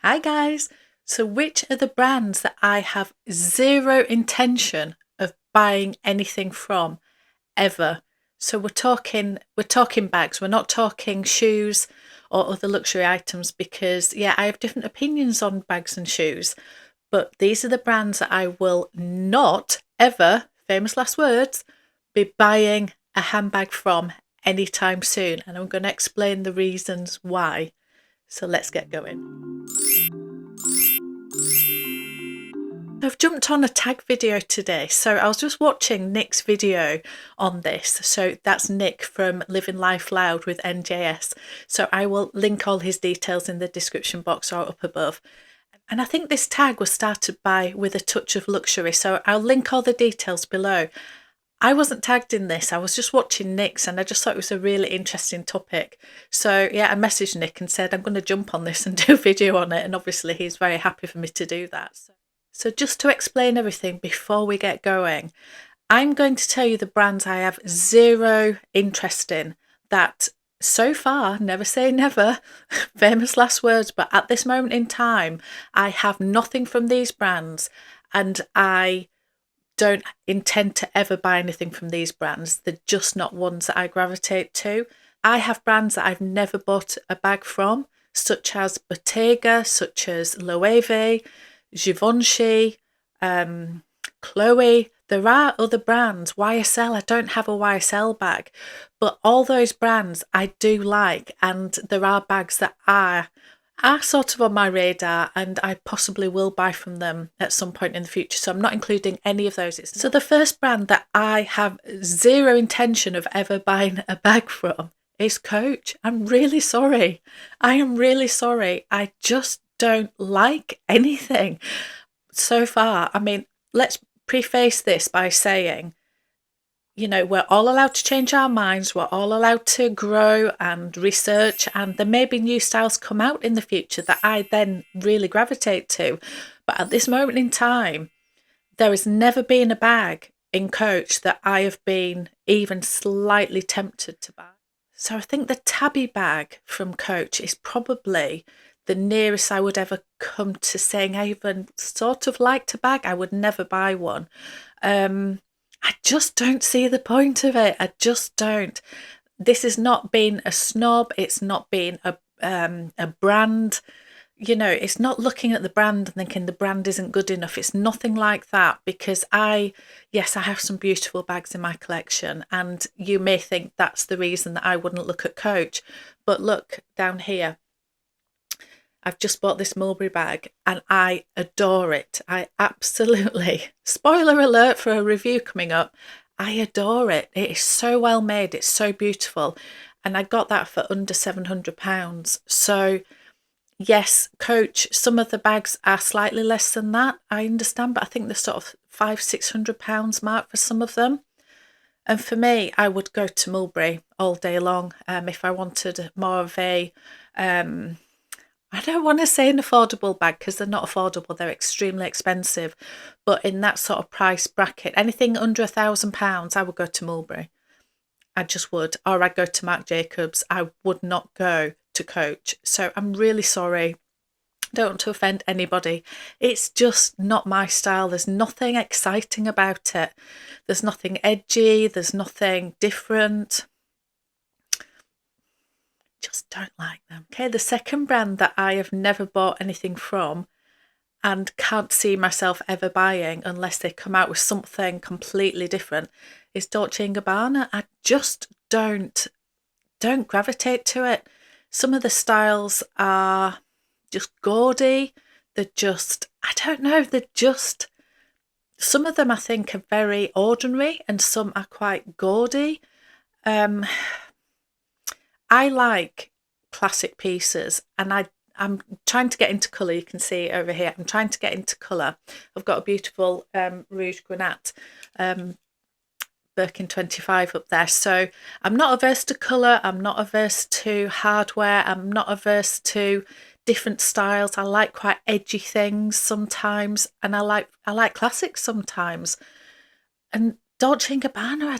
Hi guys! So which are the brands that I have zero intention of buying anything from ever? So we're talking bags, we're not talking shoes or other luxury items because yeah, I have different opinions on bags and shoes, but these are the brands that I will not ever, famous last words, be buying a handbag from anytime soon, and I'm going to explain the reasons why. So let's get going. I've jumped on a tag video today. So I was just watching Nick's video on this. So that's Nick from Living Life Loud with NJS. So I will link all his details in the description box or up above. And I think this tag was started by With a Touch of Luxury. So I'll link all the details below. I wasn't tagged in this. I was just watching Nick's and I just thought it was a really interesting topic. So yeah, I messaged Nick and said I'm going to jump on this and do a video on it. And obviously he's very happy for me to do that. So just to explain everything before we get going, I'm going to tell you the brands I have zero interest in that so far, never say never, famous last words, but at this moment in time, I have nothing from these brands and I don't intend to ever buy anything from these brands. They're just not ones that I gravitate to. I have brands that I've never bought a bag from, such as Bottega, such as Loewe, Givenchy, Chloe. There are other brands, YSL. I don't have a YSL bag, but all those brands I do like, and there are bags that are sort of on my radar and I possibly will buy from them at some point in the future. So I'm not including any of those. So the first brand that I have zero intention of ever buying a bag from is Coach. I'm really sorry. I am really sorry. I just don't like anything so far. I mean, let's preface this by saying, you know, we're all allowed to change our minds. We're all allowed to grow and research, and there may be new styles come out in the future that I then really gravitate to. But at this moment in time, there has never been a bag in Coach that I have been even slightly tempted to buy. So I think the Tabby bag from Coach is probably the nearest I would ever come to saying I even sort of liked a bag. I would never buy one. I just don't see the point of it. I just don't. This is not being a snob. It's not being a brand. You know, it's not looking at the brand and thinking the brand isn't good enough. It's nothing like that, because yes, I have some beautiful bags in my collection, and you may think that's the reason that I wouldn't look at Coach. But look down here. I've just bought this Mulberry bag and I adore it. I absolutely, spoiler alert for a review coming up, I adore it. It is so well made. It's so beautiful. And I got that for under £700. So yes, Coach, some of the bags are slightly less than that, I understand, but I think they're sort of £500-600 mark for some of them. And for me, I would go to Mulberry all day long if I wanted more of a I don't want to say an affordable bag because they're not affordable, they're extremely expensive. But in that sort of price bracket, anything under £1,000, I would go to Mulberry. I just would. Or I'd go to Marc Jacobs. I would not go to Coach. So I'm really sorry. Don't want to offend anybody. It's just not my style. There's nothing exciting about it. There's nothing edgy. There's nothing different. Just don't like them. Okay, the second brand that I have never bought anything from and can't see myself ever buying unless they come out with something completely different is Dolce & Gabbana. I just don't gravitate to it. Some of the styles are just gaudy. They're just, I don't know, some of them I think are very ordinary and some are quite gaudy. I like classic pieces, and I'm trying to get into colour. You can see it over here. I'm trying to get into colour. I've got a beautiful Rouge Grenat Birkin 25 up there. So I'm not averse to colour. I'm not averse to hardware. I'm not averse to different styles. I like quite edgy things sometimes, and I like classics sometimes. And Dolce & Gabbana,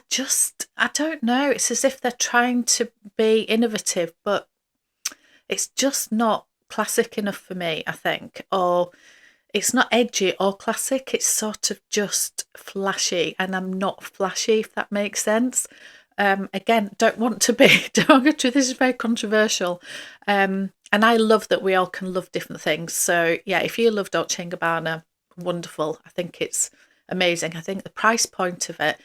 I don't know. It's as if they're trying to be innovative, but it's just not classic enough for me, I think, or it's not edgy or classic, it's sort of just flashy, and I'm not flashy, if that makes sense. Again, don't want to be, this is very controversial. And I love that we all can love different things. So yeah, if you love Dolce & Gabbana, wonderful. I think it's amazing. I think the price point of it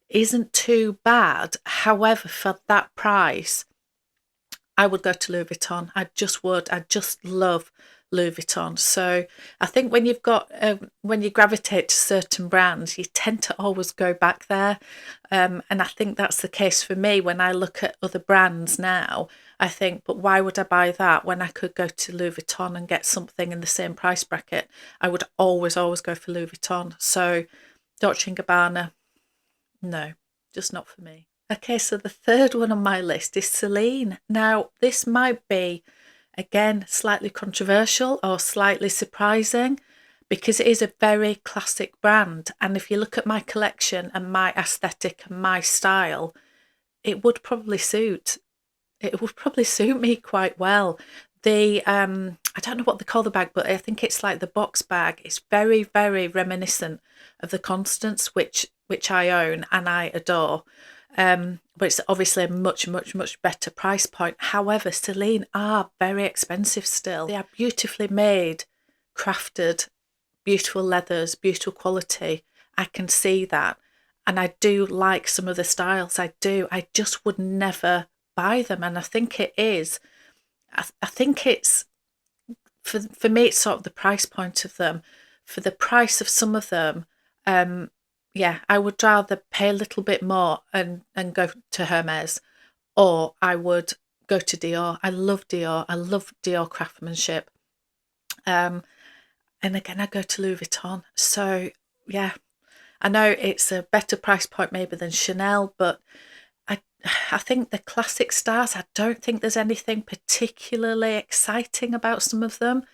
isn't too bad. However, for that price, I would go to Louis Vuitton. I just would. I just love Louis Vuitton. So I think when you've got when you gravitate to certain brands, you tend to always go back there. And I think that's the case for me when I look at other brands now. I think, but why would I buy that when I could go to Louis Vuitton and get something in the same price bracket? I would always go for Louis Vuitton. So Dolce & Gabbana, no, just not for me. Okay, so the third one on my list is Celine. Now, this might be, again, slightly controversial or slightly surprising because it is a very classic brand. And if you look at my collection and my aesthetic and my style, it would probably suit. It would probably suit me quite well. The I don't know what they call the bag, but I think it's like the box bag. It's very, very reminiscent of the Constance, which I own and I adore. But it's obviously a much, much, much better price point. However, Celine are very expensive still. They are beautifully made, crafted, beautiful leathers, beautiful quality. I can see that. And I do like some of the styles. I do. I just would never buy them. And I think it is. I think it's, for me, it's sort of the price point of them. For the price of some of them, yeah, I would rather pay a little bit more and go to Hermes, or I would go to Dior. I love Dior. I love Dior craftsmanship. And again, I go to Louis Vuitton. So yeah, I know it's a better price point maybe than Chanel, but I think the classic stars, I don't think there's anything particularly exciting about some of them.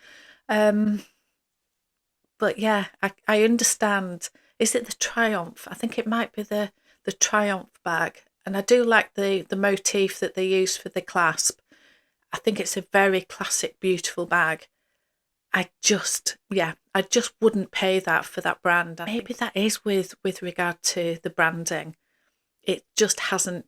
But yeah, I understand. Is it the Triumph? I think it might be the Triumph bag. And I do like the motif that they use for the clasp. I think it's a very classic, beautiful bag. I just wouldn't pay that for that brand. Maybe that is with regard to the branding. It just hasn't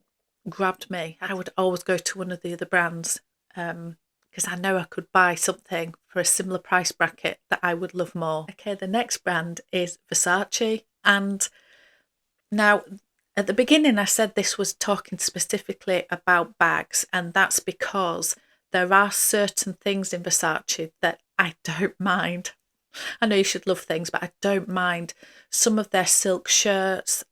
grabbed me. I would always go to one of the other brands because I know I could buy something for a similar price bracket that I would love more. Okay, the next brand is Versace. And now at the beginning I said this was talking specifically about bags, and that's because there are certain things in Versace that I don't mind. I know you should love things, but I don't mind some of their silk shirts,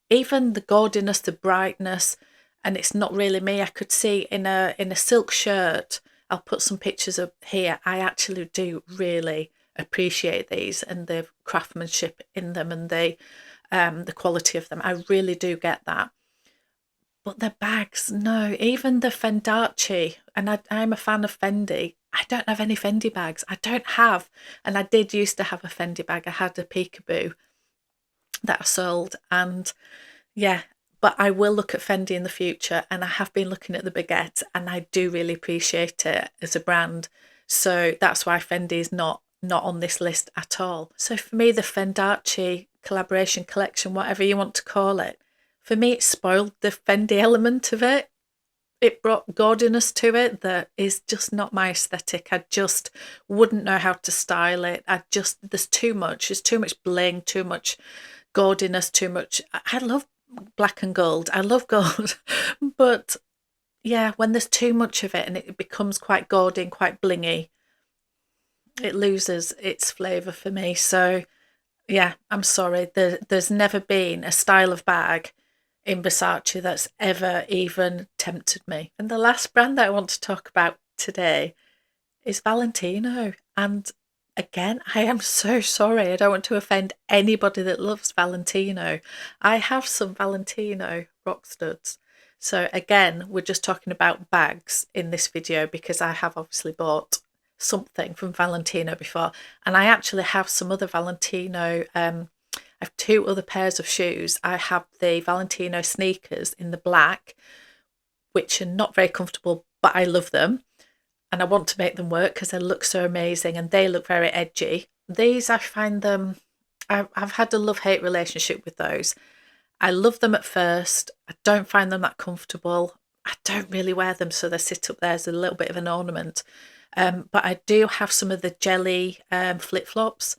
even the gaudiness, the brightness, and it's not really me. I could see in a silk shirt, I'll put some pictures up here. I actually do really appreciate these and the craftsmanship in them and the quality of them. I really do get that. But the bags, no, even the Fendace, and I'm a fan of Fendi. I don't have any Fendi bags. I don't have, and I did used to have a Fendi bag. I had a Peekaboo that I sold, and yeah, but I will look at Fendi in the future, and I have been looking at the baguette, and I do really appreciate it as a brand. So that's why Fendi is not on this list at all. So for me, the Fendace collaboration collection, whatever you want to call it, for me it spoiled the Fendi element of it. It brought gaudiness to it that is just not my aesthetic. I just wouldn't know how to style it. There's too much. There's too much bling, too much gaudiness, too much. I love black and gold. I love gold. But yeah, when there's too much of it and it becomes quite gaudy and quite blingy, it loses its flavour for me. So yeah, I'm sorry. There's never been a style of bag in Versace that's ever even tempted me. And the last brand that I want to talk about today is Valentino. And again, I am so sorry. I don't want to offend anybody that loves Valentino. I have some Valentino rock studs. So again, we're just talking about bags in this video because I have obviously bought something from Valentino before. And I actually have some other Valentino I have two other pairs of shoes. I have the Valentino sneakers in the black, which are not very comfortable, but I love them. and I want to make them work because they look so amazing and they look very edgy. These, I find them, I've had a love-hate relationship with those. I love them at first. I don't find them that comfortable. I don't really wear them, so they sit up there as a little bit of an ornament. But I do have some of the jelly flip-flops.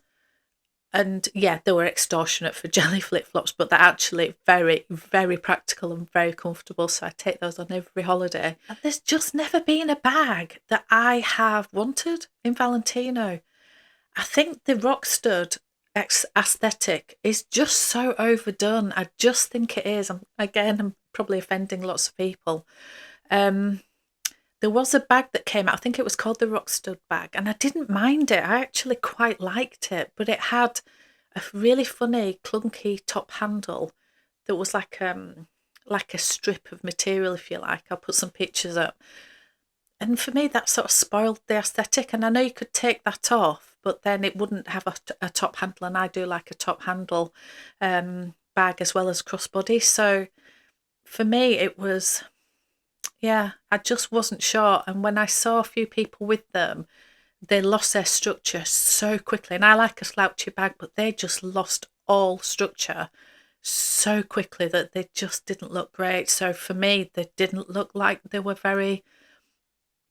And yeah, they were extortionate for jelly flip-flops, but they're actually very, very practical and very comfortable. So I take those on every holiday. And there's just never been a bag that I have wanted in Valentino. I think the rock stud aesthetic is just so overdone. I just think it is. I'm probably offending lots of people. There was a bag that came out, I think it was called the rock stud bag, and I didn't mind it. I actually quite liked it, but it had a really funny, clunky top handle that was like a strip of material, if you like. I'll put some pictures up. And for me, that sort of spoiled the aesthetic. And I know you could take that off, but then it wouldn't have a top handle. And I do like a top handle bag as well as crossbody. So for me, it was, yeah, I just wasn't sure. And when I saw a few people with them, they lost their structure so quickly. And I like a slouchy bag, but they just lost all structure so quickly that they just didn't look great. So for me, they didn't look like they were very,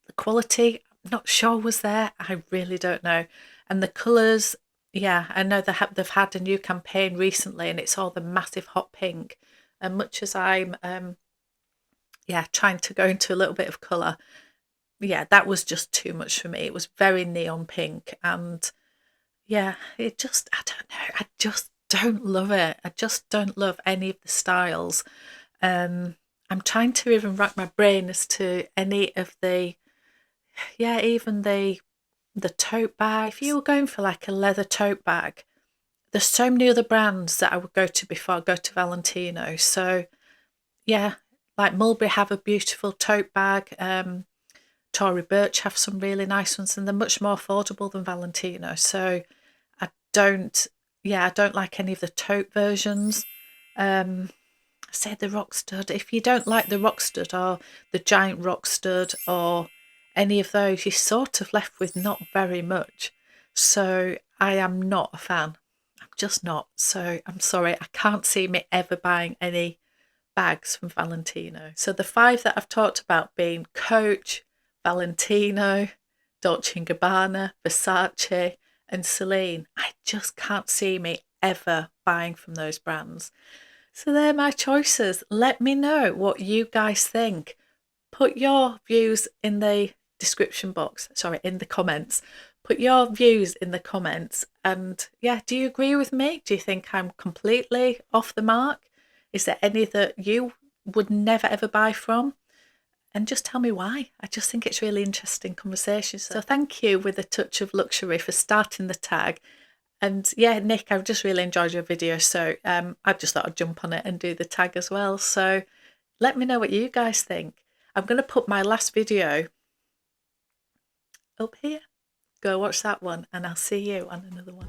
the quality, I'm not sure was there. I really don't know. And the colours, yeah, I know they've had a new campaign recently and it's all the massive hot pink. And much as I'm, trying to go into a little bit of colour, yeah, that was just too much for me. It was very neon pink and yeah, it just, I don't know, I just don't love it. I just don't love any of the styles. I'm trying to even rack my brain as to any of the, yeah, even the tote bag. If you were going for like a leather tote bag, there's so many other brands that I would go to before I go to Valentino. So yeah, like Mulberry have a beautiful tote bag. Tory Burch have some really nice ones and they're much more affordable than Valentino. So I don't like any of the tote versions. I say the rock stud. If you don't like the rock stud or the giant rock stud or any of those, you're sort of left with not very much. So I am not a fan. I'm just not. So I'm sorry, I can't see me ever buying any bags from Valentino. So the 5 that I've talked about being Coach, Valentino, Dolce & Gabbana, Versace and Celine, I just can't see me ever buying from those brands. So they're my choices. Let me know what you guys think. Put your views in the description box, in the comments. Put your views in the comments. And yeah, do you agree with me? Do you think I'm completely off the mark? Is there any that you would never ever buy from? And just tell me why. I just think it's really interesting conversation. So thank you with a touch of luxury for starting the tag. And yeah, Nick, I've just really enjoyed your video. So I just thought I'd jump on it and do the tag as well. So let me know what you guys think. I'm going to put my last video up here. Go watch that one and I'll see you on another one.